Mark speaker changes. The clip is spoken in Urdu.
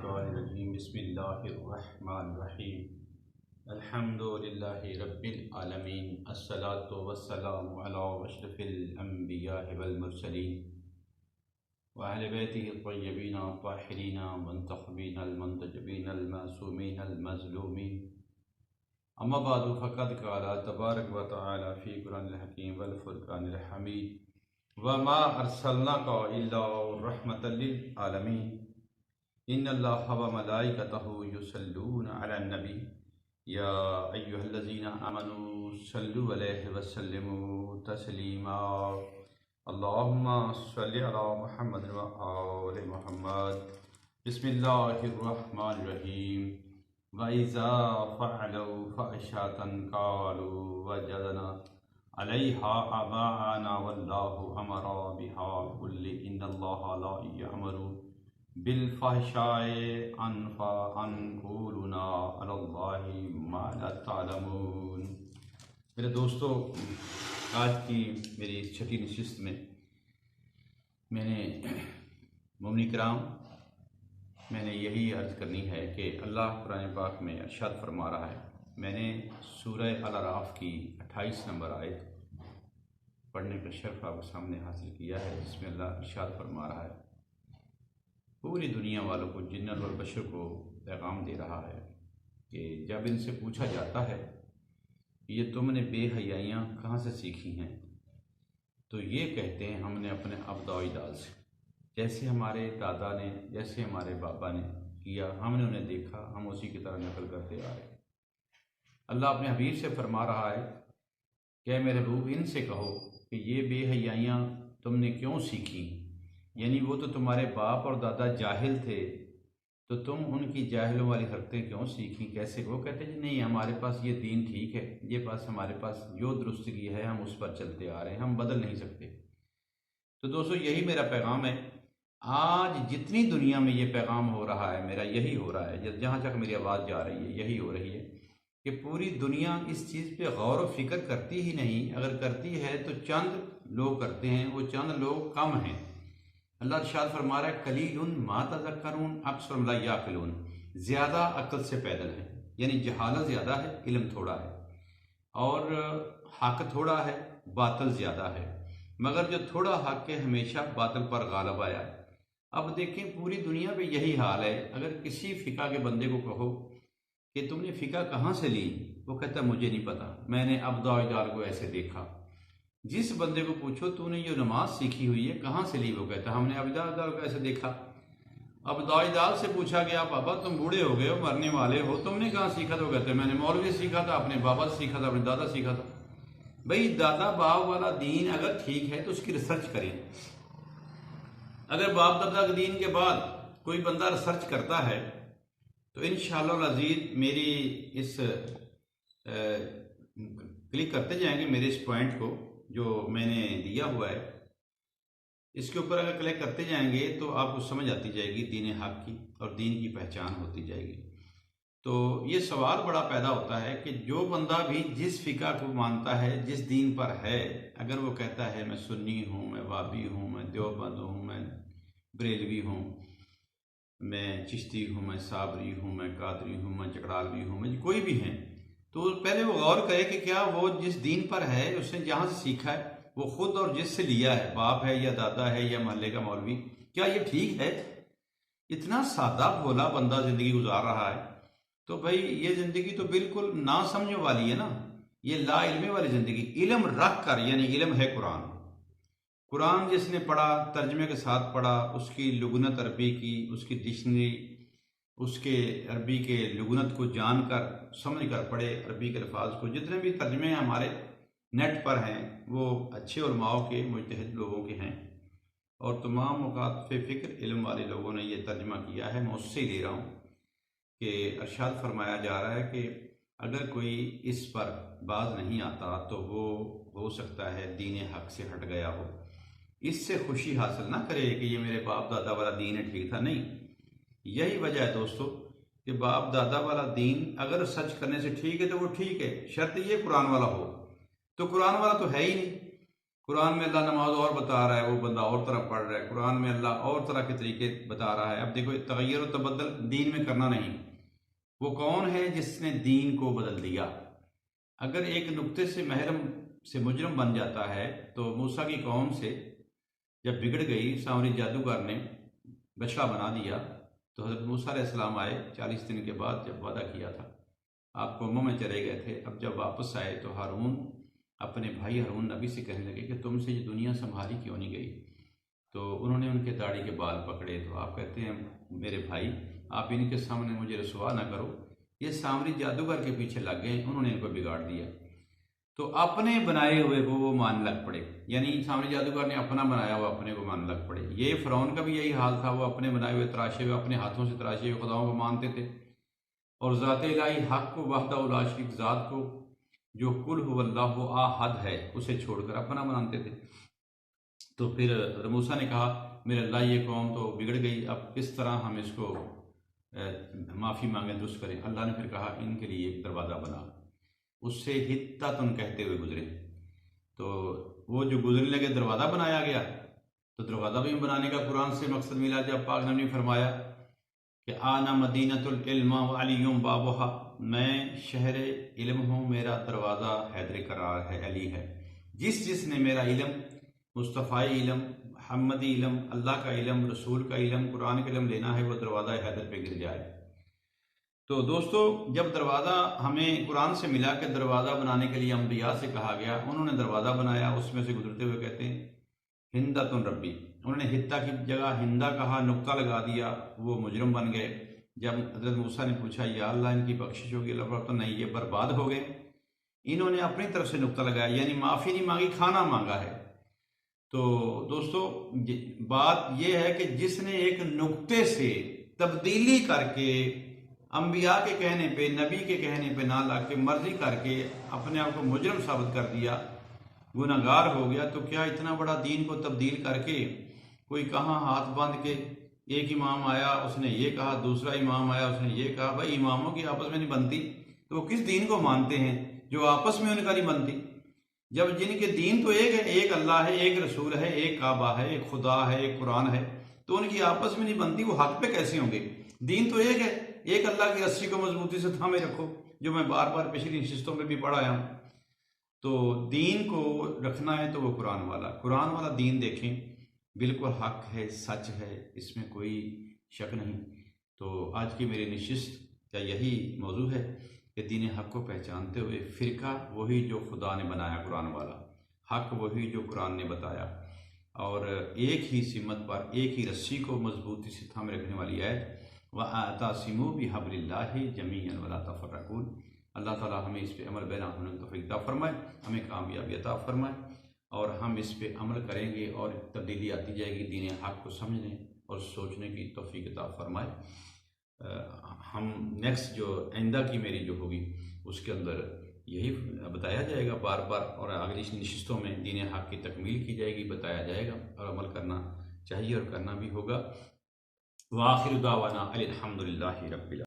Speaker 1: الشیطان الرجیم بسم اللہ الرحمن الرحیم الحمد للہ رب العالمین الصلاۃ والسلام علی اشرف الانبیاء والمرسلین وعلی بیتہ الطیبین الطاہرین المنتخبین المنتجبین المعصومین المظلومین اما بعد فقد قال تبارک و تعالی فی قرآن الحکیم والفرقان الحمید وما ارسلناک الا رحمۃ للعالمین ان اللہ وملائکتہ یصلون علی النبی یا ایہا الذین آمنوا صلوا علیہ وسلموا تسلیما اللہم صلی علی محمد وآل محمد بسم اللہ الرحمن الرحیم وَإِذَا فَعَلُوا فَحِشَةً قَالُوا وَجَدْنَا عَلَيْهَا آبَاءَنَا وَاللَّهُ أَمَرَ بِهَا قُلْ إِنَّ اللَّهَ لَا يَأْمُرُ بِالْفَحْشَاءِ أَن تَقُولُوا عَلَى اللَّهِ مَا لَا تَعْلَمُونَ۔ میرے دوستو، آج کی میری اس چھٹی نشست میں نے مومنین کرام میں نے یہی عرض کرنی ہے کہ اللہ قرآن پاک میں ارشاد فرما رہا ہے۔ میں نے سورہ الاعراف کی 28 نمبر آیت پڑھنے کا شرف آپ کے سامنے حاصل کیا ہے، جس میں اللہ ارشاد فرما رہا ہے، پوری دنیا والوں کو، جنات اور بشر کو پیغام دے رہا ہے کہ جب ان سے پوچھا جاتا ہے کہ یہ تم نے بے حیائیاں کہاں سے سیکھی ہیں، تو یہ کہتے ہیں ہم نے اپنے ابا و اجداد سے، جیسے ہمارے دادا نے، جیسے ہمارے بابا نے کیا، ہم نے انہیں دیکھا، ہم اسی کی طرح نقل کرتے آ رہے ہیں۔ اللہ اپنے حبیب سے فرما رہا ہے کہ اے میرے محبوب، ان سے کہو کہ یہ بے حیائیاں تم نے کیوں سیکھی، یعنی وہ تو تمہارے باپ اور دادا جاہل تھے، تو تم ان کی جاہلوں والی حرکتیں کیوں سیکھی؟ کیسے؟ وہ کہتے ہیں نہیں، ہمارے پاس یہ دین ٹھیک ہے، ہمارے پاس جو درستگی ہے ہم اس پر چلتے آ رہے ہیں، ہم بدل نہیں سکتے۔ تو دوستو، یہی میرا پیغام ہے۔ آج جتنی دنیا میں یہ پیغام ہو رہا ہے، میرا یہی ہو رہا ہے، جہاں تک میری آواز جا رہی ہے یہی ہو رہی ہے کہ پوری دنیا اس چیز پہ غور و فکر کرتی ہی نہیں۔ اگر کرتی ہے تو چند لوگ کرتے ہیں، وہ چند لوگ کم ہیں۔ اللہ ارشاد فرما رہا ہے قلیل ما تذکرون اکثر لا یعقلون، زیادہ عقل سے پیدل ہیں، یعنی جہالت زیادہ ہے، علم تھوڑا ہے، اور حق تھوڑا ہے، باطل زیادہ ہے، مگر جو تھوڑا حق ہے ہمیشہ باطل پر غالب آیا ہے۔ اب دیکھیں پوری دنیا پہ یہی حال ہے۔ اگر کسی فقہ کے بندے کو کہو کہ تم نے فقہ کہاں سے لی، وہ کہتا ہے مجھے نہیں پتا، میں نے ابا و اجداد کو ایسے دیکھا۔ جس بندے کو پوچھو تو نے یہ نماز سیکھی ہوئی ہے کہاں سے لی، وہ کہتا ہے ہم نے ابا و اجداد کو ایسے دیکھا۔ ابا و اجداد سے پوچھا گیا بابا تم بوڑھے ہو گئے ہو، مرنے والے ہو، تم نے کہاں سیکھا؟ تو کہتے ہیں میں نے مولوی سے سیکھا تھا، اپنے بابا سے سیکھا تھا، اپنے دادا سے سیکھا تھا۔ بھئی دادا باپ والا دین اگر ٹھیک ہے تو اس کی ریسرچ کریں۔ اگر باپ دادا کے دین کے بعد کوئی بندہ ریسرچ کرتا ہے تو انشاءاللہ العزیز میری اس کلک کرتے جائیں گے میرے اس پوائنٹ کو جو میں نے دیا ہوا ہے، اس کے اوپر اگر کلک کرتے جائیں گے تو آپ کو سمجھ آتی جائے گی دین حق کی، اور دین کی پہچان ہوتی جائے گی۔ تو یہ سوال بڑا پیدا ہوتا ہے کہ جو بندہ بھی جس فقہ کو مانتا ہے، جس دین پر ہے، اگر وہ کہتا ہے میں سنی ہوں، میں وابی ہوں، میں دیوبند ہوں، میں بریلوی ہوں، میں چشتی ہوں، میں صابری ہوں، میں قادری ہوں، میں چکڑالوی ہوں، میں کوئی بھی ہیں، تو پہلے وہ غور کرے کہ کیا وہ جس دین پر ہے، اس نے جہاں سے سیکھا ہے، وہ خود اور جس سے لیا ہے، باپ ہے یا دادا ہے یا محلے کا مولوی، کیا یہ ٹھیک ہے؟ اتنا سادہ بھولا بندہ زندگی گزار رہا ہے، تو بھائی یہ زندگی تو بالکل نہ سمجھنے والی ہے نا، یہ لا علمی والی زندگی۔ علم رکھ کر، یعنی علم ہے قرآن جس نے پڑھا، ترجمے کے ساتھ پڑھا، اس کی لغت عربی کی، اس کی ڈکشنری، اس کے عربی کے لغت کو جان کر سمجھ کر پڑھے، عربی کے الفاظ کو، جتنے بھی ترجمے ہمارے نیٹ پر ہیں وہ اچھے علماء کے، مجتہد لوگوں کے ہیں، اور تمام اوقات فکر علم والے لوگوں نے یہ ترجمہ کیا ہے۔ میں اس سے لے رہا ہوں کہ ارشاد فرمایا جا رہا ہے کہ اگر کوئی اس پر باز نہیں آتا تو وہ ہو سکتا ہے دین حق سے ہٹ گیا ہو، اس سے خوشی حاصل نہ کرے کہ یہ میرے باپ دادا والا دین ہے، ٹھیک تھا، نہیں۔ یہی وجہ ہے دوستو کہ باپ دادا والا دین اگر سچ کرنے سے ٹھیک ہے تو وہ ٹھیک ہے، شرط یہ قرآن والا ہو، تو قرآن والا تو ہے ہی نہیں۔ قرآن میں اللہ نماز اور بتا رہا ہے، وہ بندہ اور طرح پڑھ رہا ہے، قرآن میں اللہ اور طرح کے طریقے بتا رہا ہے۔ اب دیکھو، تغیر و تبدل دین میں کرنا نہیں۔ وہ کون ہے جس نے دین کو بدل دیا؟ اگر ایک نقطے سے محرم سے مجرم بن جاتا ہے تو موسیٰ کی قوم سے جب بگڑ گئی، سامری جادوگر نے بچڑا بنا دیا، تو حضرت موسیٰ علیہ السلام آئے 40 دن کے بعد، جب وعدہ کیا تھا، آپ قوموں میں چلے گئے تھے، اب جب واپس آئے تو ہارون اپنے بھائی ہارون نبی سے کہنے لگے کہ تم سے یہ دنیا سنبھالی کیوں نہیں گئی؟ تو انہوں نے ان کے داڑھی کے بال پکڑے، تو آپ کہتے ہیں میرے بھائی، آپ ان کے سامنے مجھے رسوا نہ کرو، یہ سامری جادوگر کے پیچھے لگ گئے، انہوں نے ان کو بگاڑ دیا۔ تو اپنے بنائے ہوئے کو وہ مان لگ پڑے، یعنی سامری جادوگر نے اپنا بنایا ہوا اپنے کو مان لگ پڑے۔ یہ فرعون کا بھی یہی حال تھا، وہ اپنے بنائے ہوئے تراشے ہوئے، اپنے ہاتھوں سے تراشے ہوئے خداؤں کو مانتے تھے، اور ذات الہی حق کو، وحدہ لا شریک ذات کو، جو قل هو اللہ احد ہے، اسے چھوڑ کر اپنا بناتے تھے۔ تو پھر موسیٰ نے کہا میرے اللہ یہ قوم تو بگڑ گئی، اب کس طرح ہم اس کو معافی مانگیں، درست کریں؟ اللہ نے پھر کہا ان کے لیے ایک دروازہ بنا، اس سے حتتن کہتے ہوئے گزرے۔ تو وہ جو گزرنے لگے دروازہ بنایا گیا، تو دروازہ بھی بنانے کا قرآن سے مقصد ملا جب پاک نبی نے فرمایا کہ آنا مدینۃ العلم وعلی بابھا، میں شہر علم ہوں، میرا دروازہ حیدر قرار ہے، علی ہے۔ جس نے میرا علم، مصطفی علم، محمدی علم، اللہ کا علم، رسول کا علم، قرآن کا علم لینا ہے، وہ دروازہ حیدر پہ گر جائے۔ تو دوستو، جب دروازہ ہمیں قرآن سے ملا کہ دروازہ بنانے کے لیے انبیاء سے کہا گیا، انہوں نے دروازہ بنایا، اس میں سے گزرتے ہوئے کہتے ہیں ہندتن ربی، انہوں نے ہتا کی جگہ ہندا کہا، نقطہ لگا دیا، وہ مجرم بن گئے۔ جب حضرت موسیٰ نے پوچھا یا اللہ ان کی بخشش ہوگی، اللہ فرماتا نہیں، یہ برباد ہو گئے، انہوں نے اپنی طرف سے نقطہ لگایا، یعنی معافی نہیں مانگی، کھانا مانگا ہے۔ تو دوستو، بات یہ ہے کہ جس نے ایک نقطے سے تبدیلی کر کے انبیاء کے کہنے پہ، نبی کے کہنے پہ نہ لا کے، مرضی کر کے اپنے آپ کو مجرم ثابت کر دیا، گناہگار ہو گیا، تو کیا اتنا بڑا دین کو تبدیل کر کے کوئی کہاں ہاتھ باندھ کے، ایک امام آیا اس نے یہ کہا، دوسرا امام آیا اس نے یہ کہا، بھائی اماموں کی آپس میں نہیں بنتی تو وہ کس دین کو مانتے ہیں جو آپس میں ان کا نہیں بنتی؟ جب جن کے دین تو ایک ہے، ایک اللہ ہے، ایک رسول ہے، ایک کعبہ ہے، ایک خدا ہے، ایک قرآن ہے، تو ان کی آپس میں نہیں بنتی، وہ حق پہ کیسے ہوں گے؟ دین تو ایک ہے، ایک اللہ کی رسی کو مضبوطی سے تھامے رکھو، جو میں بار بار پچھلی نشستوں میں بھی پڑھایا ہوں۔ تو دین کو رکھنا ہے تو وہ قرآن والا دین دیکھیں، بالکل حق ہے، سچ ہے، اس میں کوئی شک نہیں۔ تو آج کی میری نشست کا یہی موضوع ہے کہ دین حق کو پہچانتے ہوئے فرقہ وہی جو خدا نے بنایا قرآن والا، حق وہی جو قرآن نے بتایا، اور ایک ہی سمت پر، ایک ہی رسی کو مضبوطی سے تھامے رکھنے والی آیت، وَاعْتَصِمُوا بِحَبْلِ اللَّهِ جَمِيعًا وَلَا تَفَرَّقُوا۔ اللہ تعالیٰ ہمیں اس پہ عمل بینا ہونے کی توفیق عطا فرمائے، ہمیں کامیابی عطا فرمائے، اور ہم اس پہ عمل کریں گے اور تبدیلی آتی جائے گی، دین حق کو سمجھنے اور سوچنے کی توفیق عطا فرمائے۔ ہم نیکسٹ جو آئندہ کی میری جو ہوگی اس کے اندر یہی بتایا جائے گا بار بار، اور اگلی نشستوں میں دین حق کی تکمیل کی جائے گی، بتایا جائے گا، اور عمل کرنا چاہیے اور کرنا بھی ہوگا۔ وآخر دعوانا الحمدللہ رب العالمین۔